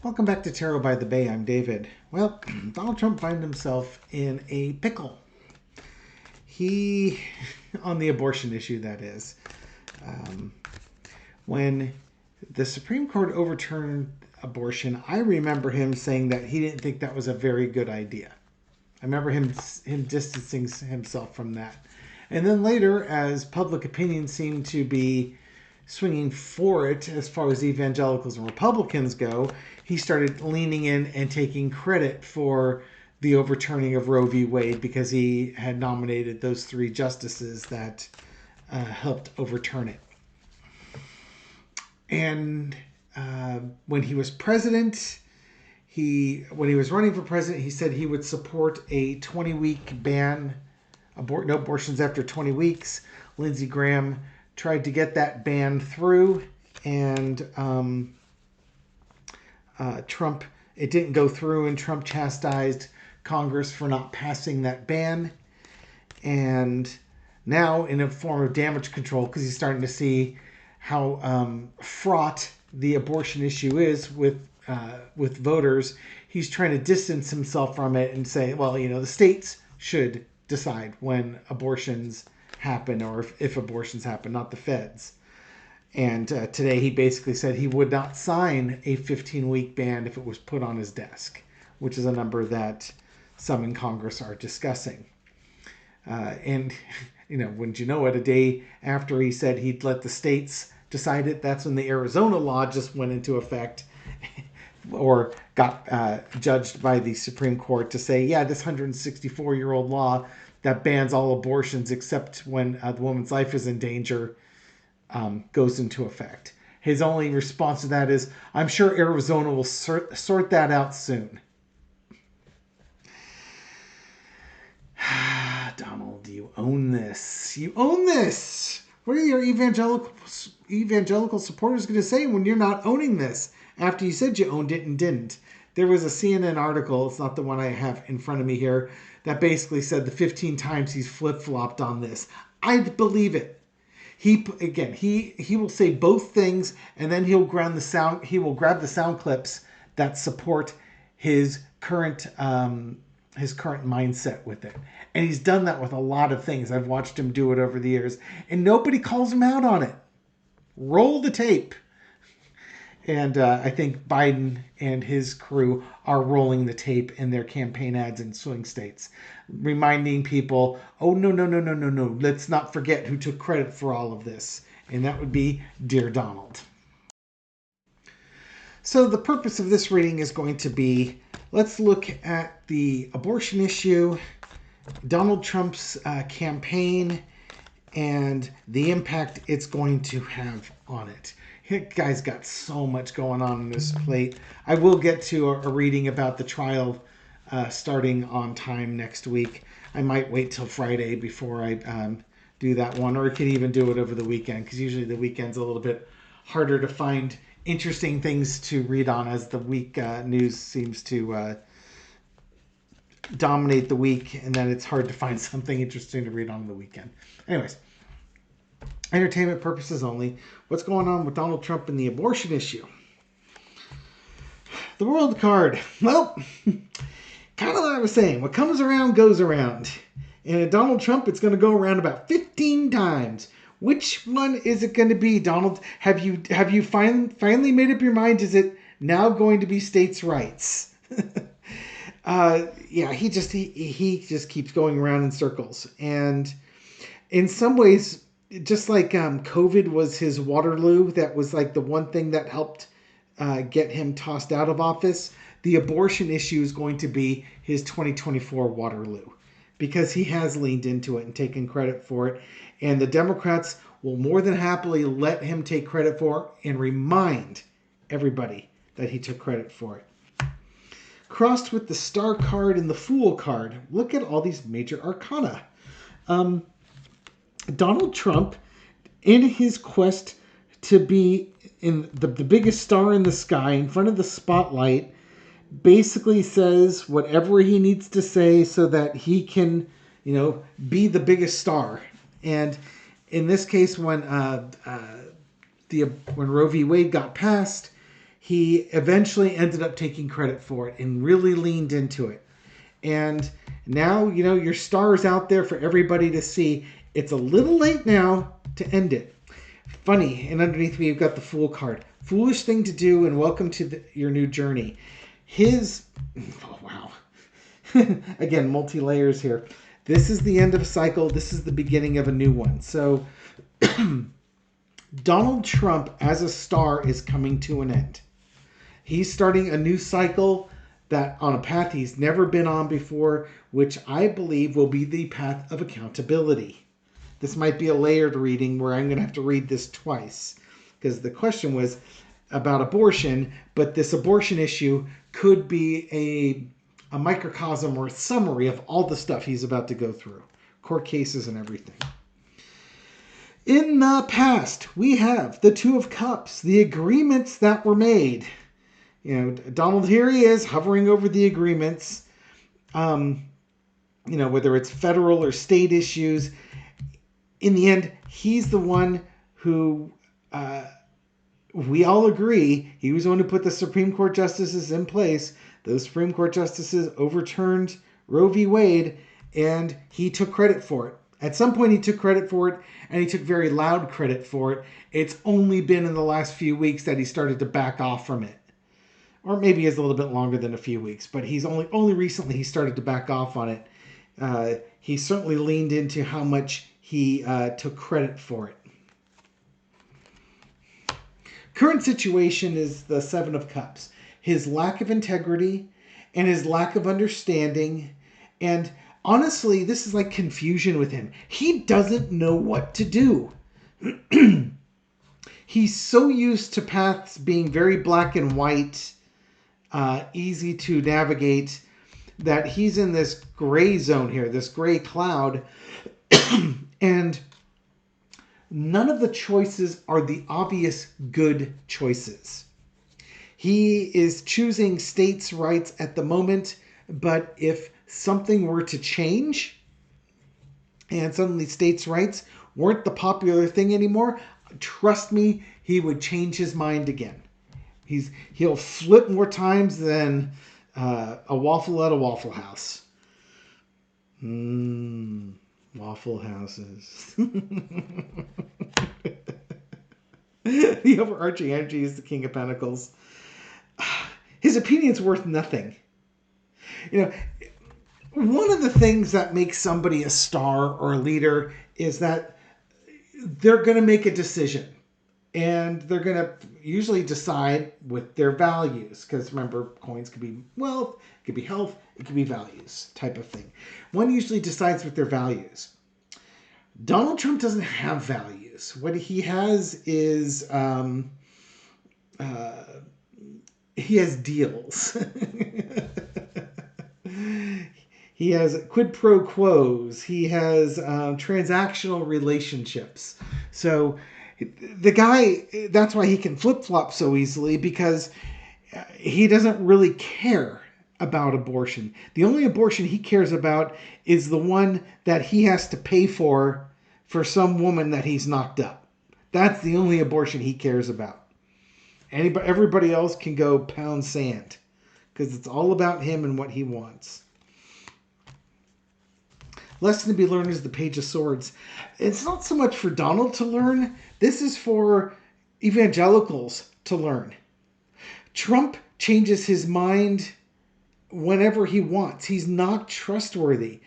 Welcome back to Tarot by the Bay. I'm David. Well, Donald Trump finds himself in a pickle. He, on the abortion issue, that is. When the Supreme Court overturned abortion, I remember him saying that he didn't think that was a very good idea. I remember him distancing himself from that. And then later, as public opinion seemed to be swinging for it as far as evangelicals and Republicans go, he started leaning in and taking credit for the overturning of Roe v. Wade because he had nominated those three justices that helped overturn it. And when he was president, when he was running for president, he said he would support a 20-week ban, no abortions after 20 weeks. Lindsey Graham tried to get that ban through, and Trump, it didn't go through, and Trump chastised Congress for not passing that ban. And now, in a form of damage control, because he's starting to see how fraught the abortion issue is with voters, he's trying to distance himself from it and say, well, the states should decide when abortions happen, or if abortions happen, not the feds. And today he basically said he would not sign a 15-week ban if it was put on his desk, which is a number that some in Congress are discussing. And, wouldn't you know it, a day after he said he'd let the states decide it, that's when the Arizona law just went into effect or got judged by the Supreme Court to say, yeah, this 164-year-old law that bans all abortions except when the woman's life is in danger goes into effect. His only response to that is, I'm sure Arizona will sort that out soon. Donald, you own this. You own this. What are your evangelical supporters going to say when you're not owning this after you said you owned it and didn't? There was a CNN article, it's not the one I have in front of me here, that basically said the 15 times he's flip-flopped on this. I'd believe it. He will say both things, and then he will grab the sound clips that support his current mindset with it. And he's done that with a lot of things. I've watched him do it over the years, and nobody calls him out on it. Roll the tape. And I think Biden and his crew are rolling the tape in their campaign ads in swing states, reminding people, oh, no. Let's not forget who took credit for all of this. And that would be Dear Donald. So the purpose of this reading is going to be, let's look at the abortion issue, Donald Trump's campaign, and the impact it's going to have on it. That guy's got so much going on this plate. I will get to a reading about the trial starting on time next week. I might wait till Friday before I do that one, or I could even do it over the weekend, because usually the weekend's a little bit harder to find interesting things to read on, as the week news seems to dominate the week, and then it's hard to find something interesting to read on the weekend. Anyways, entertainment purposes only. What's going on with Donald Trump and the abortion issue? The world card. Well, kind of like I was saying, what comes around goes around. And at Donald Trump, it's going to go around about 15 times. Which one is it going to be, Donald? Have you finally made up your mind? Is it now going to be states' rights? He just keeps going around in circles. And in some ways, just like COVID was his Waterloo, that was like the one thing that helped get him tossed out of office, the abortion issue is going to be his 2024 Waterloo, because he has leaned into it and taken credit for it. And the Democrats will more than happily let him take credit for it and remind everybody that he took credit for it. Crossed with the Star card and the Fool card, look at all these major arcana. Donald Trump, in his quest to be in the biggest star in the sky, in front of the spotlight, basically says whatever he needs to say so that he can, be the biggest star. And in this case, when Roe v. Wade got passed, he eventually ended up taking credit for it and really leaned into it. And now, your star is out there for everybody to see. It's a little late now to end it. Funny, and underneath me, you've got the Fool card. Foolish thing to do, and welcome to your new journey. Oh, wow. Again, multi-layers here. This is the end of a cycle. This is the beginning of a new one. So Donald Trump as a star is coming to an end. He's starting a new cycle that on a path he's never been on before, which I believe will be the path of accountability. This might be a layered reading where I'm going to have to read this twice, because the question was about abortion, but this abortion issue could be a microcosm or a summary of all the stuff he's about to go through, court cases and everything. In the past, we have the Two of Cups, the agreements that were made. Donald, here he is hovering over the agreements, whether it's federal or state issues. In the end, he's the one who, we all agree, he was the one who put the Supreme Court justices in place. Those Supreme Court justices overturned Roe v. Wade, and he took credit for it. At some point, he took credit for it, and he took very loud credit for it. It's only been in the last few weeks that he started to back off from it. Or maybe it's a little bit longer than a few weeks, but he's only recently he started to back off on it. He certainly leaned into how much he took credit for it. Current situation is the Seven of Cups. His lack of integrity and his lack of understanding. And honestly, this is like confusion with him. He doesn't know what to do. He's so used to paths being very black and white, easy to navigate, that he's in this gray zone here, this gray cloud. And none of the choices are the obvious good choices. He is choosing states' rights at the moment, but if something were to change and suddenly states' rights weren't the popular thing anymore, trust me, he would change his mind again. He'll flip more times than a waffle at a Waffle House. Waffle houses. The overarching energy is the King of Pentacles. His opinion's worth nothing. One of the things that makes somebody a star or a leader is that they're going to make a decision. And they're going to usually decide with their values. Because remember, coins could be wealth, it could be health, it could be values type of thing. One usually decides with their values. Donald Trump doesn't have values. What he has is he has deals. He has quid pro quos. He has transactional relationships. So the guy, that's why he can flip-flop so easily, because he doesn't really care about abortion. The only abortion he cares about is the one that he has to pay for some woman that he's knocked up. That's the only abortion he cares about. Everybody else can go pound sand, because it's all about him and what he wants. Lesson to be learned is the Page of Swords. It's not so much for Donald to learn. This is for evangelicals to learn. Trump changes his mind whenever he wants. He's not trustworthy.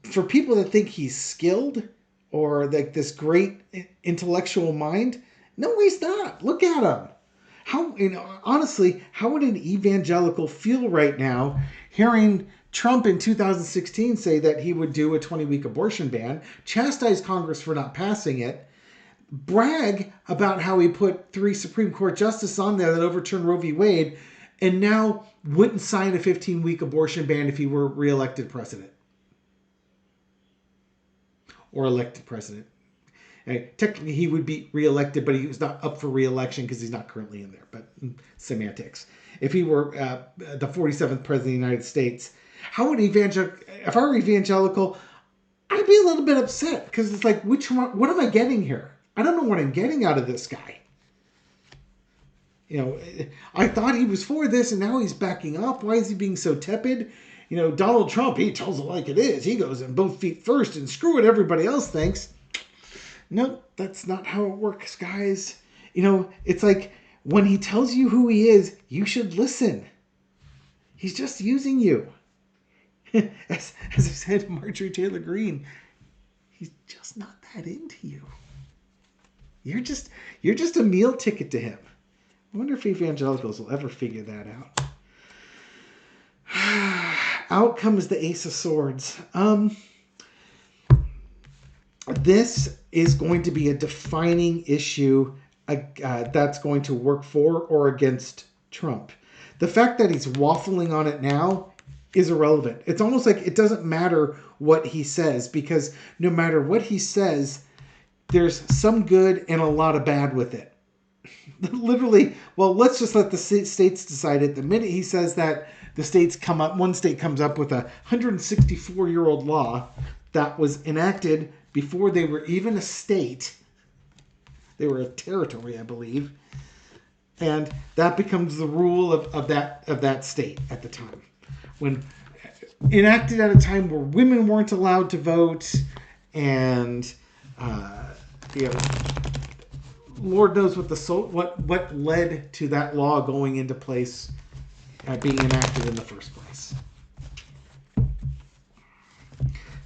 For people that think he's skilled or like this great intellectual mind, no, he's not. Look at him. Honestly, how would an evangelical feel right now hearing Trump in 2016 say that he would do a 20-week abortion ban, chastise Congress for not passing it, brag about how he put 3 Supreme Court justices on there that overturned Roe v. Wade, and now wouldn't sign a 15-week abortion ban if he were reelected president? Or elected president. Technically, he would be reelected, but he was not up for reelection because he's not currently in there. But semantics. If he were the 47th president of the United States, if I were evangelical, I'd be a little bit upset because it's like, what am I getting here? I don't know what I'm getting out of this guy. You know, I thought he was for this and now he's backing up. Why is he being so tepid? You know, Donald Trump, he tells it like it is. He goes in both feet first and screw what everybody else thinks. No, that's not how it works, guys. You know, it's like when he tells you who he is, you should listen. He's just using you. as I said, Marjorie Taylor Greene, he's just not that into you. You're just a meal ticket to him. I wonder if evangelicals will ever figure that out. Out comes the Ace of Swords. This is going to be a defining issue that's going to work for or against Trump. The fact that he's waffling on it now is irrelevant. It's almost like it doesn't matter what he says, because no matter what he says, there's some good and a lot of bad with it. Literally, well, let's just let the states decide it. The minute he says that, one state comes up with a 164-year-old law that was enacted before they were even a state. They were a territory, I believe. And that becomes the rule of that state at the time. When enacted at a time where women weren't allowed to vote, and you know, Lord knows what led to that law going into place, being enacted in the first place.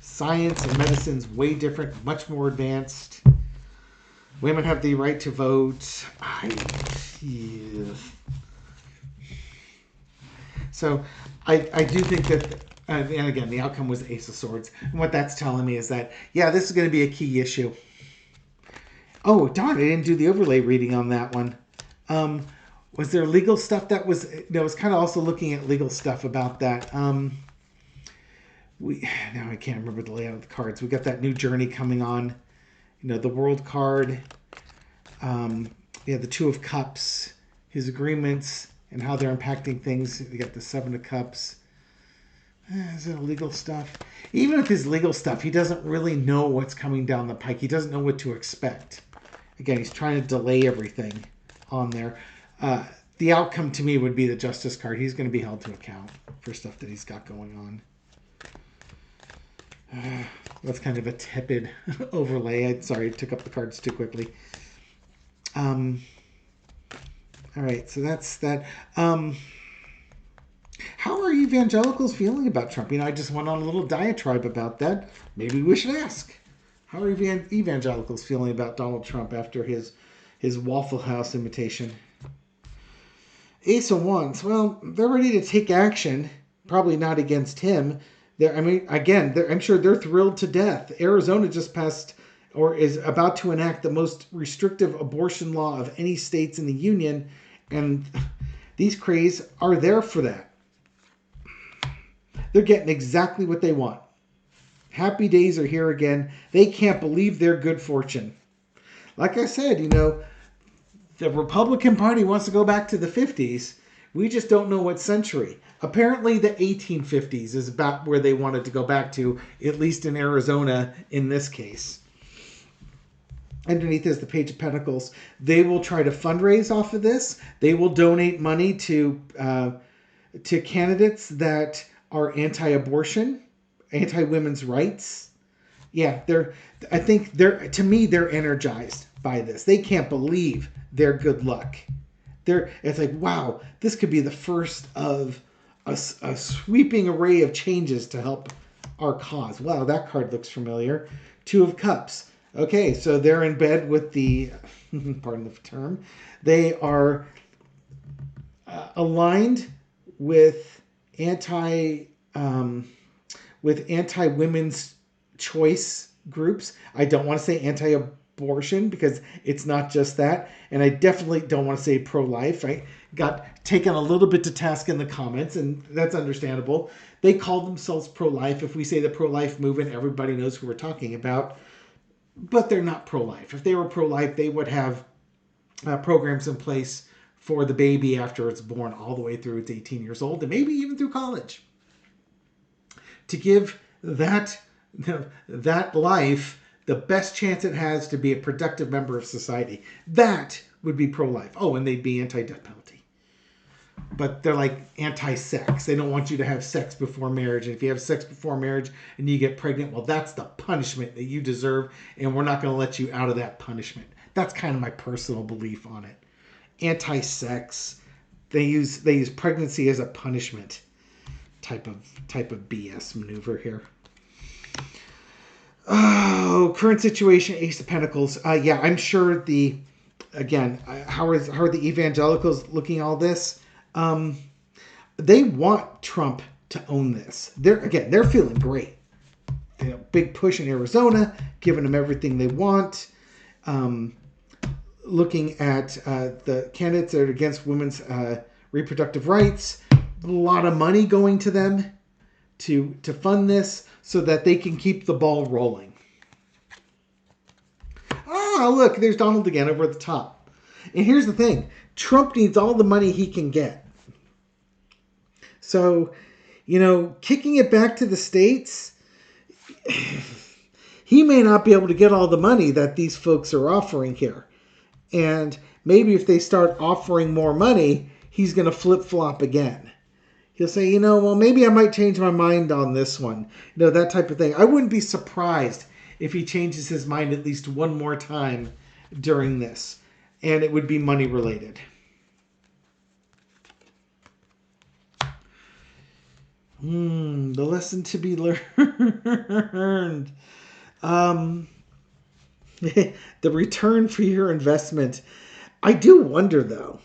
Science and medicine's way different, much more advanced. Women have the right to vote. So I do think that, and again, the outcome was Ace of Swords. And what that's telling me is that, yeah, this is going to be a key issue. Oh, darn, I didn't do the overlay reading on that one. Was there legal stuff that was... I was kind of also looking at legal stuff about that. Now I can't remember the layout of the cards. We got that new journey coming on. The World card. The Two of Cups. His agreements and how they're impacting things. We got the Seven of Cups. Is it legal stuff? Even if his legal stuff, he doesn't really know what's coming down the pike. He doesn't know what to expect. Again, he's trying to delay everything on there. The outcome to me would be the Justice card. He's going to be held to account for stuff that he's got going on. That's kind of a tepid overlay. Sorry, I took up the cards too quickly. All right, so that's that. How are evangelicals feeling about Trump? I just went on a little diatribe about that. Maybe we should ask. How are evangelicals feeling about Donald Trump after his Waffle House invitation? Ace of Wands. Well, they're ready to take action. Probably not against him. I'm sure they're thrilled to death. Arizona just passed or is about to enact the most restrictive abortion law of any states in the union. And these craze are there for that. They're getting exactly what they want. Happy days are here again. They can't believe their good fortune. Like I said, the Republican Party wants to go back to the 50s. We just don't know what century. Apparently the 1850s is about where they wanted to go back to, at least in Arizona in this case. Underneath is the Page of Pentacles. They will try to fundraise off of this. They will donate money to candidates that are anti-abortion, anti-women's rights. Yeah, they're energized by this. They can't believe their good luck. It's like, wow, this could be the first of a sweeping array of changes to help our cause. Wow, that card looks familiar. Two of Cups. Okay, so they're in bed with the, pardon the term, they are aligned with anti-women's choice groups. I don't want to say anti-abortion because it's not just that. And I definitely don't want to say pro-life. I got taken a little bit to task in the comments, and that's understandable. They call themselves pro-life. If we say the pro-life movement, everybody knows who we're talking about. But they're not pro-life. If they were pro-life, they would have programs in place for the baby after it's born all the way through it's 18 years old, and maybe even through college, to give that life the best chance it has to be a productive member of society. That would be pro-life. Oh, and they'd be anti-death penalty. But they're like anti-sex. They don't want you to have sex before marriage. And if you have sex before marriage and you get pregnant, well, that's the punishment that you deserve, and we're not going to let you out of that punishment. That's kind of my personal belief on it. Anti-sex. They use pregnancy as a punishment. Type of BS maneuver here. Oh, current situation, Ace of Pentacles. Yeah, I'm sure how are the evangelicals looking at all this? They want Trump to own this. They're feeling great. Big push in Arizona, giving them everything they want. Looking at the candidates that are against women's reproductive rights, a lot of money going to them to fund this so that they can keep the ball rolling. Ah, look, there's Donald again over at the top. And here's the thing. Trump needs all the money he can get. So, kicking it back to the states, he may not be able to get all the money that these folks are offering here. And maybe if they start offering more money, he's going to flip-flop again. He'll say, well, maybe I might change my mind on this one. That type of thing. I wouldn't be surprised if he changes his mind at least one more time during this. And it would be money related. The lesson to be learned. The return for your investment. I do wonder, though,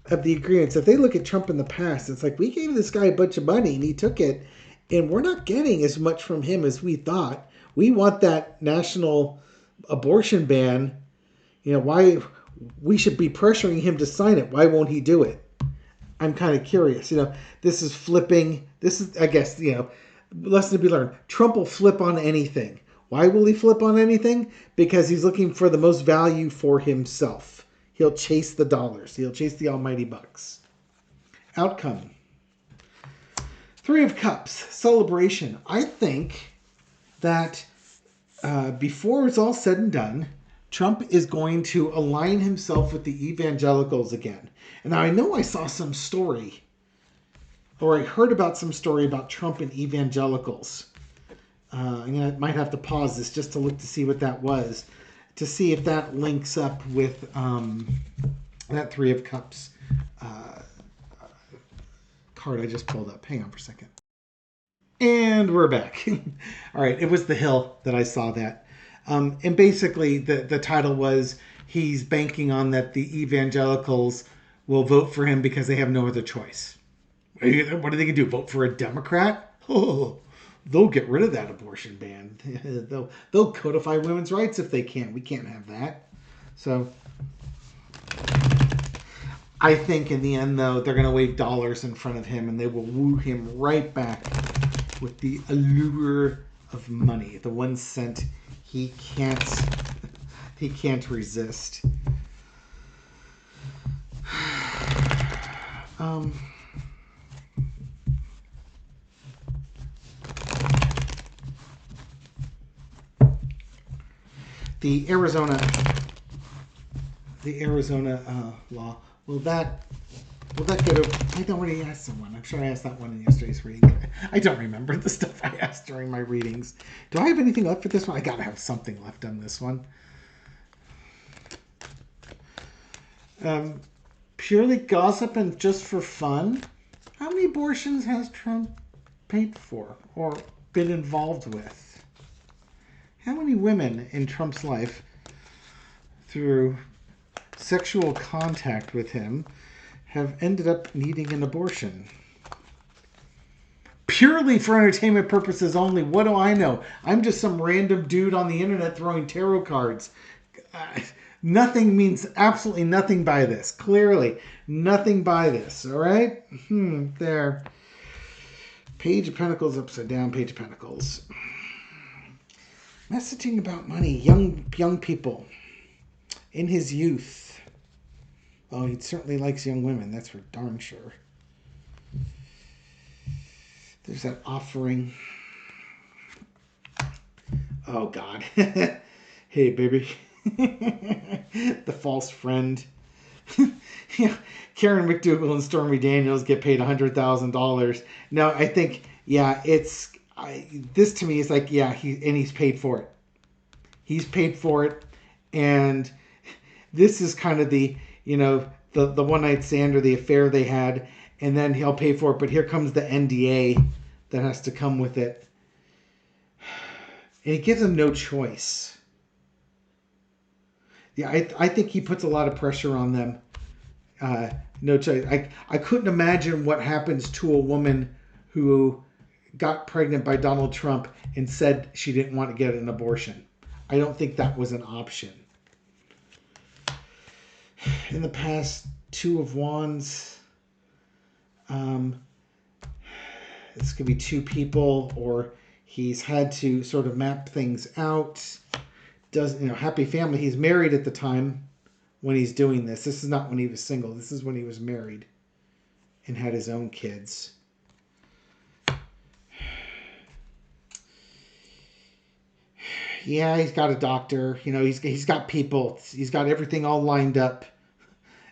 of the agreements. If they look at Trump in the past, it's like we gave this guy a bunch of money and he took it, and we're not getting as much from him as we thought. We want that national abortion ban. Why we should be pressuring him to sign it. Why won't he do it? I'm kind of curious. This is flipping. This is, I guess, lesson to be learned. Trump will flip on anything. Why will he flip on anything? Because he's looking for the most value for himself. He'll chase the dollars. He'll chase the almighty bucks. Outcome. 3 of Cups. Celebration. I think that before it's all said and done, Trump is going to align himself with the evangelicals again. And now I know I saw some story, or I heard about some story about Trump and evangelicals. I might have to pause this just to look to see what that was, to see if that links up with that 3 of Cups card I just pulled up. Hang on for a second. And we're back. All right, it was the Hill that I saw that. And basically the title was, he's banking on that the evangelicals will vote for him because they have no other choice. What are they going to do? Vote for a Democrat? Oh, they'll get rid of that abortion ban. They'll codify women's rights if they can. We can't have that. So I think in the end, though, they're going to wave dollars in front of him and they will woo him right back with the allure of money. The 1 cent he can't resist. The Arizona law, will that get over? I already asked someone. I'm sure I asked that one in yesterday's reading. I don't remember the stuff I asked during my readings. Do I have anything left for this one? I gotta have something left on this one. Purely gossip and just for fun. How many abortions has Trump paid for or been involved with? How many women in Trump's life, through sexual contact with him, have ended up needing an abortion? Purely for entertainment purposes only. What do I know? I'm just some random dude on the internet throwing tarot cards. Nothing means absolutely nothing by this. Clearly, nothing by this. All right? There. Page of Pentacles, upside down, Page of Pentacles. Messaging about money. Young people. In his youth. Oh, he certainly likes young women. That's for darn sure. There's that offering. Oh, God. Hey, baby. The false friend. Yeah, Karen McDougal and Stormy Daniels get paid $100,000. No, I think, yeah, this to me is like, yeah, he's paid for it. He's paid for it, and this is kind of the, the one night stand or the affair they had, and then he'll pay for it. But here comes the NDA that has to come with it, and it gives him no choice. Yeah, I think he puts a lot of pressure on them. No choice. I couldn't imagine what happens to a woman who got pregnant by Donald Trump and said she didn't want to get an abortion. I don't think that was an option. In the past, Two of Wands. This could be two people, or he's had to sort of map things out. Happy family. He's married at the time when he's doing this. This is not when he was single. This is when he was married and had his own kids. Yeah, he's got a doctor. He's got people. He's got everything all lined up.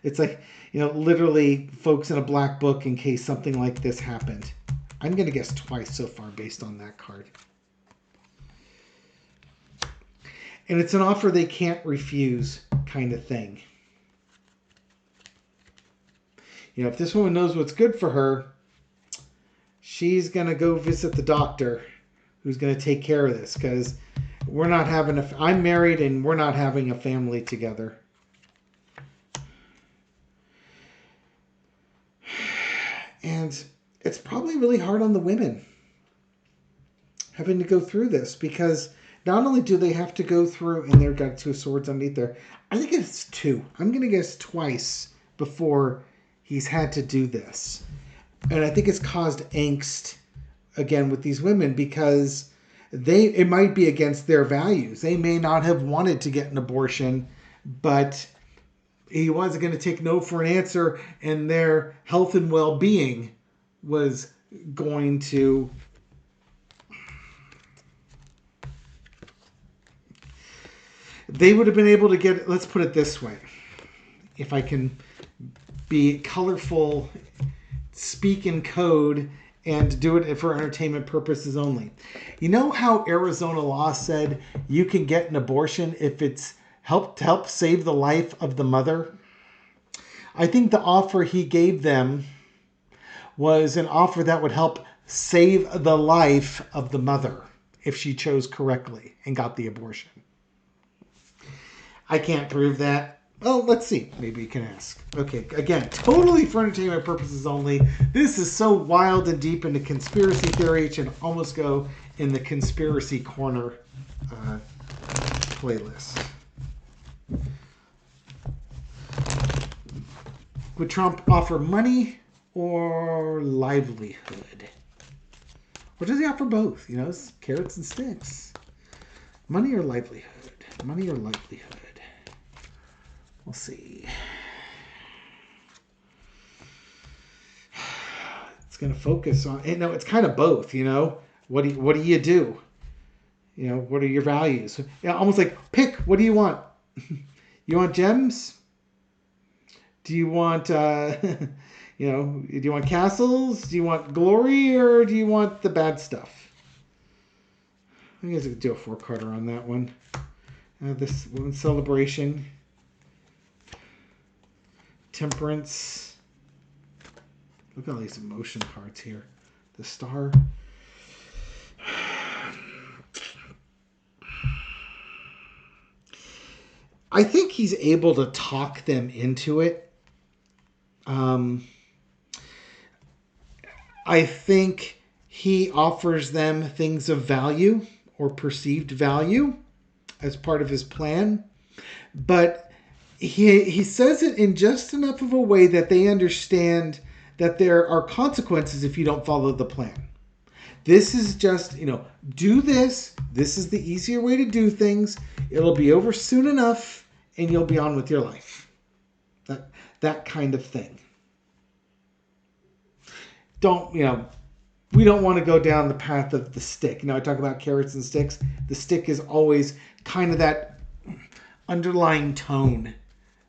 It's like, literally folks in a black book in case something like this happened. I'm going to guess twice so far based on that card. And it's an offer they can't refuse kind of thing. If this woman knows what's good for her, she's going to go visit the doctor who's going to take care of this, because I'm married and we're not having a family together. And it's probably really hard on the women having to go through this, because not only do they have to go through, and they've got two swords underneath there, I think it's two. I'm going to guess twice before he's had to do this. And I think it's caused angst, again, with these women, because it might be against their values. They may not have wanted to get an abortion, but he wasn't going to take no for an answer, and their health and well-being was going to... They would have been able to get... Let's put it this way. If I can be colorful, speak in code, and do it for entertainment purposes only. You know how Arizona law said you can get an abortion if it's to help save the life of the mother? I think the offer he gave them was an offer that would help save the life of the mother if she chose correctly and got the abortion. I can't prove that. Well, let's see. Maybe you can ask. Okay, again, totally for entertainment purposes only. This is so wild and deep into conspiracy theory, it should almost go in the conspiracy corner playlist. Would Trump offer money or livelihood? Or does he offer both? It's carrots and sticks. Money or livelihood? Money or livelihood? We'll see. It's going to focus on... it's kind of both, What do you do? What are your values? Almost like, pick, what do you want? You want gems? Do you want, do you want castles? Do you want glory, or do you want the bad stuff? I guess I could do a 4-carder on that one. This women's celebration. Temperance. Look at all these emotion cards here. The Star. I think he's able to talk them into it. I think he offers them things of value or perceived value as part of his plan. But he says it in just enough of a way that they understand that there are consequences if you don't follow the plan. This is just, do this. This is the easier way to do things. It'll be over soon enough, and you'll be on with your life. That kind of thing. We don't want to go down the path of the stick. I talk about carrots and sticks. The stick is always kind of that underlying tone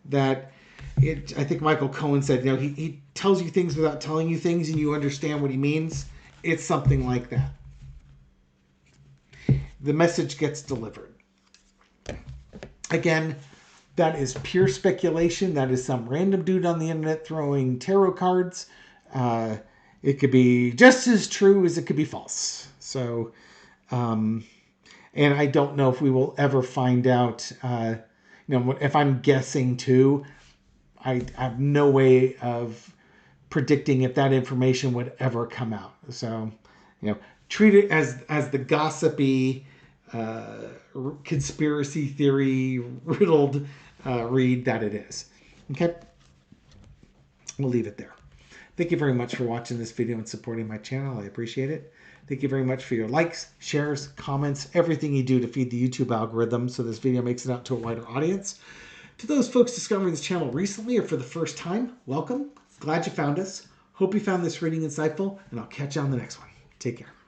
that I think Michael Cohen said, he tells you things without telling you things, and you understand what he means. It's something like that. The message gets delivered. Again, that is pure speculation. That is some random dude on the internet throwing tarot cards. It could be just as true as it could be false. So, and I don't know if we will ever find out. If I'm guessing too, I have no way of predicting if that information would ever come out. So, treat it as the gossipy, conspiracy theory riddled read that it is. Okay, we'll leave it there. Thank you very much for watching this video and supporting my channel. I appreciate it. Thank you very much for your likes, shares, comments, everything you do to feed the YouTube algorithm so this video makes it out to a wider audience. To those folks discovering this channel recently or for the first time, welcome. Glad you found us. Hope you found this reading insightful, and I'll catch you on the next one. Take care.